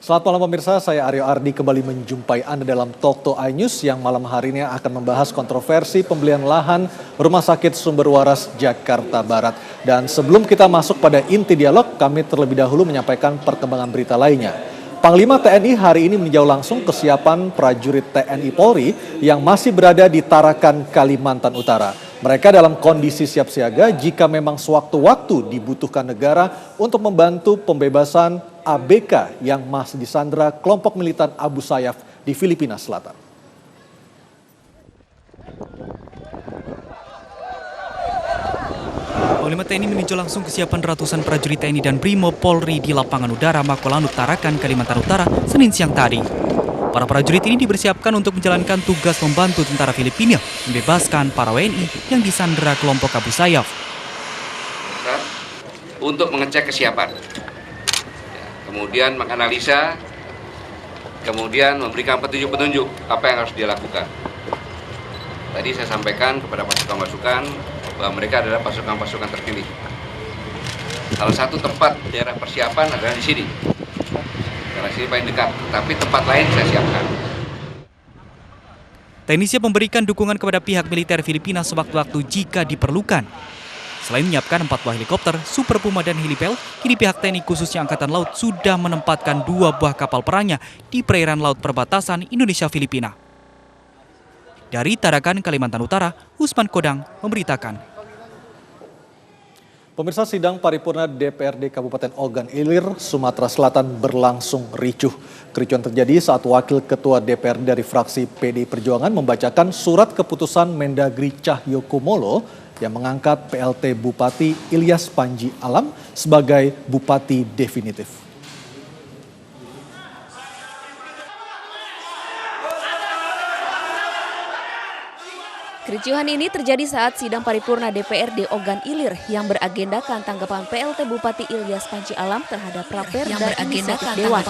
Selamat malam pemirsa, saya Aryo Ardi kembali menjumpai Anda dalam Talk to iNews yang malam hari ini akan membahas kontroversi pembelian lahan Rumah Sakit Sumber Waras Jakarta Barat. Dan sebelum kita masuk pada inti dialog, kami terlebih dahulu menyampaikan perkembangan berita lainnya. Panglima TNI hari ini meninjau langsung kesiapan prajurit TNI Polri yang masih berada di Tarakan, Kalimantan Utara. Mereka dalam kondisi siap siaga jika memang sewaktu-waktu dibutuhkan negara untuk membantu pembebasan ABK yang masih disandra kelompok militan Abu Sayyaf di Filipina Selatan. Panglima TNI meninjau langsung kesiapan ratusan prajurit TNI dan Brimob Polri di lapangan udara Makolanut, Tarakan, Kalimantan Utara, Senin siang tadi. Para prajurit ini dipersiapkan untuk menjalankan tugas membantu tentara Filipina membebaskan para WNI yang disandra kelompok Abu Sayyaf. Untuk mengecek kesiapan, kemudian menganalisa, kemudian memberikan petunjuk-petunjuk apa yang harus dia lakukan. Tadi saya sampaikan kepada pasukan-pasukan bahwa mereka adalah pasukan-pasukan terpilih. Salah satu tempat daerah persiapan adalah di sini. Karena sini paling dekat, tapi tempat lain saya siapkan. TNI siap memberikan dukungan kepada pihak militer Filipina sewaktu-waktu jika diperlukan. Selain menyiapkan 4 buah helikopter, Super Puma dan Helipel, kini pihak TNI khususnya Angkatan Laut sudah menempatkan 2 buah kapal perangnya di perairan laut perbatasan Indonesia-Filipina. Dari Tarakan, Kalimantan Utara, Usman Kodang memberitakan. Pemirsa, sidang paripurna DPRD Kabupaten Ogan Ilir, Sumatera Selatan berlangsung ricuh. Kericuhan terjadi saat Wakil Ketua DPRD dari fraksi PDI Perjuangan membacakan surat keputusan Mendagri Cahyokumolo yang mengangkat PLT Bupati Ilyas Panji Alam sebagai Bupati definitif. Kericuhan ini terjadi saat sidang paripurna DPRD Ogan Ilir yang beragendakan tanggapan PLT Bupati Ilyas Panji Alam terhadap Raper dan inisiatif Dewan.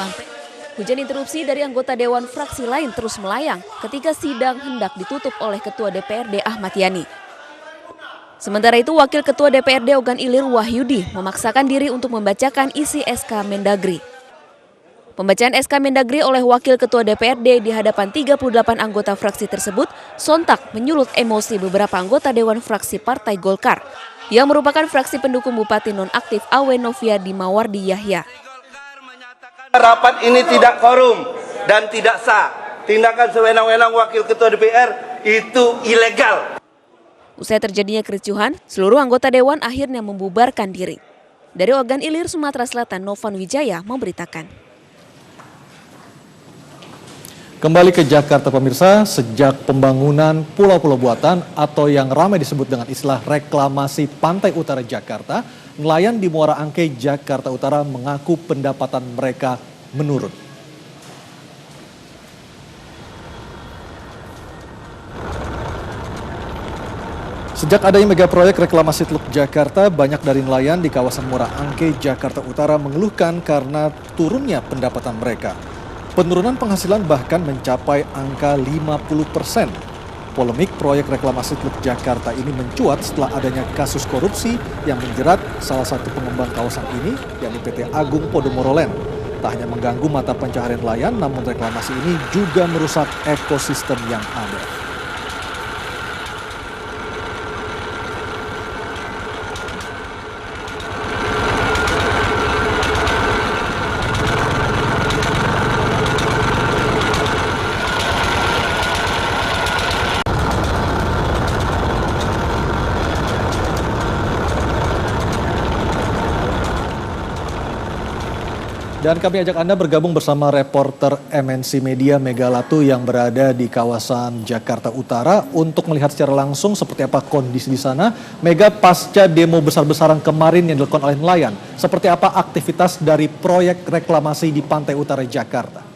Hujan interupsi dari anggota Dewan fraksi lain terus melayang ketika sidang hendak ditutup oleh Ketua DPRD Ahmad Yani. Sementara itu, Wakil Ketua DPRD Ogan Ilir Wahyudi memaksakan diri untuk membacakan isi SK Mendagri. Pembacaan SK Mendagri oleh Wakil Ketua DPRD di hadapan 38 anggota fraksi tersebut sontak menyulut emosi beberapa anggota Dewan Fraksi Partai Golkar yang merupakan fraksi pendukung Bupati nonaktif Awe Noviadi Mawardi Yahya. Rapat ini tidak korum dan tidak sah. Tindakan sewenang-wenang Wakil Ketua DPR itu ilegal. Usai terjadinya kericuhan, seluruh anggota Dewan akhirnya membubarkan diri. Dari Ogan Ilir, Sumatera Selatan, Novan Wijaya memberitakan. Kembali ke Jakarta pemirsa, sejak pembangunan pulau-pulau buatan atau yang ramai disebut dengan istilah reklamasi Pantai Utara Jakarta, nelayan di Muara Angke, Jakarta Utara mengaku pendapatan mereka menurun. Sejak adanya mega proyek reklamasi Teluk Jakarta, banyak dari nelayan di kawasan Muara Angke, Jakarta Utara mengeluhkan karena turunnya pendapatan mereka. Penurunan penghasilan bahkan mencapai angka 50%. Polemik proyek reklamasi Teluk Jakarta ini mencuat setelah adanya kasus korupsi yang menjerat salah satu pengembang kawasan ini, yakni PT Agung Podomoro Land. Tak hanya mengganggu mata pencaharian nelayan, namun reklamasi ini juga merusak ekosistem yang ada. Dan kami ajak Anda bergabung bersama reporter MNC Media Mega Latu yang berada di kawasan Jakarta Utara untuk melihat secara langsung seperti apa kondisi di sana. Mega, pasca demo besar-besaran kemarin yang dilakukan oleh nelayan, seperti apa aktivitas dari proyek reklamasi di Pantai Utara Jakarta?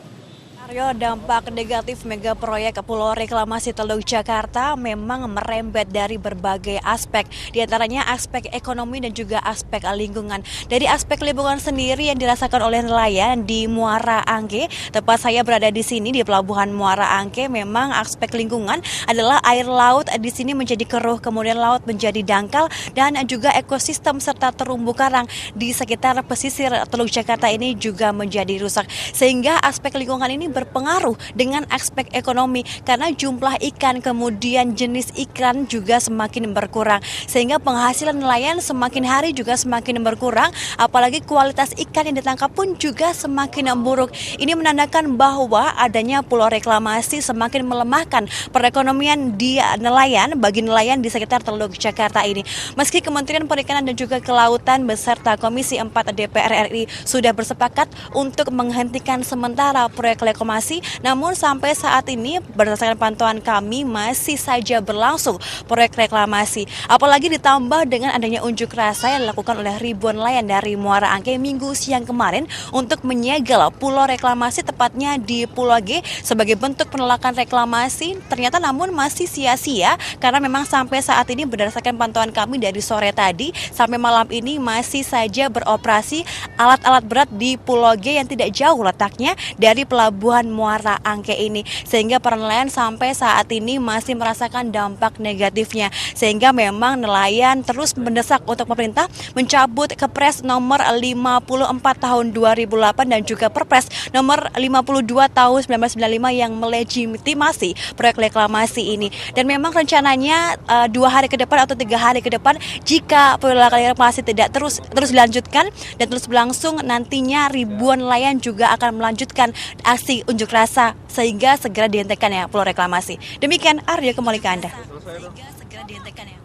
Aryo, dampak negatif mega proyek Pulau Reklamasi Teluk Jakarta memang merembet dari berbagai aspek, diantaranya aspek ekonomi dan juga aspek lingkungan. Dari aspek lingkungan sendiri yang dirasakan oleh nelayan di Muara Angke, tepat saya berada di sini di Pelabuhan Muara Angke, memang aspek lingkungan adalah air laut di sini menjadi keruh, kemudian laut menjadi dangkal, dan juga ekosistem serta terumbu karang di sekitar pesisir Teluk Jakarta ini juga menjadi rusak. Sehingga aspek lingkungan ini berpengaruh dengan aspek ekonomi karena jumlah ikan kemudian jenis ikan juga semakin berkurang sehingga penghasilan nelayan semakin hari juga semakin berkurang, apalagi kualitas ikan yang ditangkap pun juga semakin buruk. Ini menandakan bahwa adanya Pulau Reklamasi semakin melemahkan perekonomian di nelayan bagi nelayan di sekitar Teluk Jakarta ini. Meski Kementerian Perikanan dan juga Kelautan beserta Komisi 4 DPR RI sudah bersepakat untuk menghentikan sementara proyek reklamasi, namun sampai saat ini berdasarkan pantauan kami masih saja berlangsung proyek reklamasi. Apalagi ditambah dengan adanya unjuk rasa yang dilakukan oleh ribuan nelayan dari Muara Angke Minggu siang kemarin untuk menyegel pulau reklamasi tepatnya di Pulau G sebagai bentuk penolakan reklamasi. Ternyata namun masih sia-sia karena memang sampai saat ini berdasarkan pantauan kami dari sore tadi sampai malam ini masih saja beroperasi alat-alat berat di Pulau G yang tidak jauh letaknya dari Pelabuhan Muara Angke ini, sehingga para nelayan sampai saat ini masih merasakan dampak negatifnya, sehingga memang nelayan terus mendesak untuk pemerintah mencabut Kepres nomor 54 tahun 2008 dan juga Perpres nomor 52 tahun 1995 yang melegitimasi proyek reklamasi ini. Dan memang rencananya 2 hari ke depan atau 3 hari ke depan jika proyek reklamasi tidak terus dilanjutkan dan terus berlangsung, nantinya ribuan nelayan juga akan melanjutkan aksi unjuk rasa sehingga segera dihentikan ya Pulau Reklamasi. Demikian Aryo, kembali ke Anda. Sehingga segera dihentikan ya.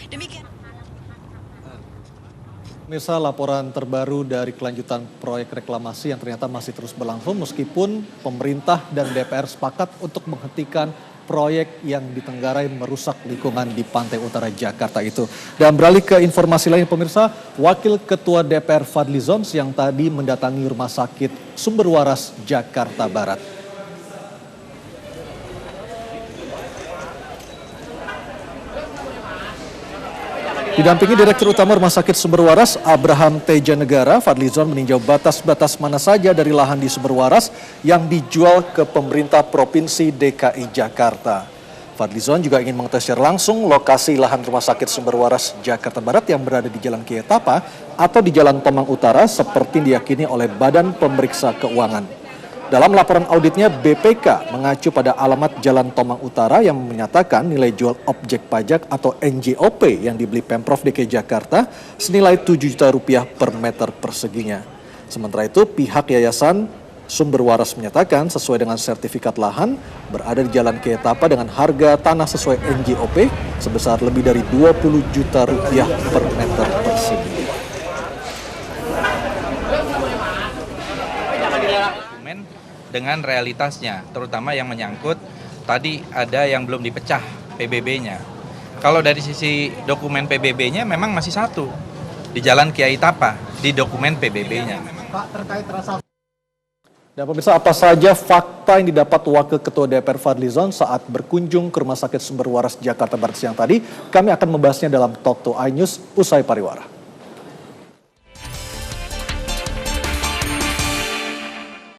Demikian. Pemirsa, laporan terbaru dari kelanjutan proyek reklamasi yang ternyata masih terus berlangsung meskipun pemerintah dan DPR sepakat untuk menghentikan proyek yang ditenggarai merusak lingkungan di pantai utara Jakarta itu. Dan beralih ke informasi lain pemirsa, Wakil Ketua DPR Fadlizon yang tadi mendatangi Rumah Sakit Sumber Waras Jakarta Barat. Didampingi Direktur Utama Rumah Sakit Sumber Waras Abraham Teja Negara, Fadlizon meninjau batas-batas mana saja dari lahan di Sumber Waras yang dijual ke pemerintah Provinsi DKI Jakarta. Fadlizon juga ingin mengetahui secara langsung lokasi lahan Rumah Sakit Sumber Waras Jakarta Barat yang berada di Jalan Kiai Tapa atau di Jalan Tomang Utara seperti diyakini oleh Badan Pemeriksa Keuangan. Dalam laporan auditnya, BPK mengacu pada alamat Jalan Tomang Utara yang menyatakan nilai jual objek pajak atau NJOP yang dibeli Pemprov DKI Jakarta senilai Rp7 juta per meter perseginya. Sementara itu, pihak Yayasan Sumber Waras menyatakan sesuai dengan sertifikat lahan berada di Jalan Kiai Tapa dengan harga tanah sesuai NJOP sebesar lebih dari Rp20 juta per meter persegi. Dengan realitasnya, terutama yang menyangkut tadi ada yang belum dipecah PBB-nya. Kalau dari sisi dokumen PBB-nya memang masih satu di Jalan Kiai Tapa di dokumen PBB-nya. Pak, terkait rasa. Dan pemirsa, apa saja fakta yang didapat Wakil Ketua DPR Fadlizon saat berkunjung ke Rumah Sakit Sumber Waras Jakarta Barat siang tadi? Kami akan membahasnya dalam Talk to iNews usai pariwara.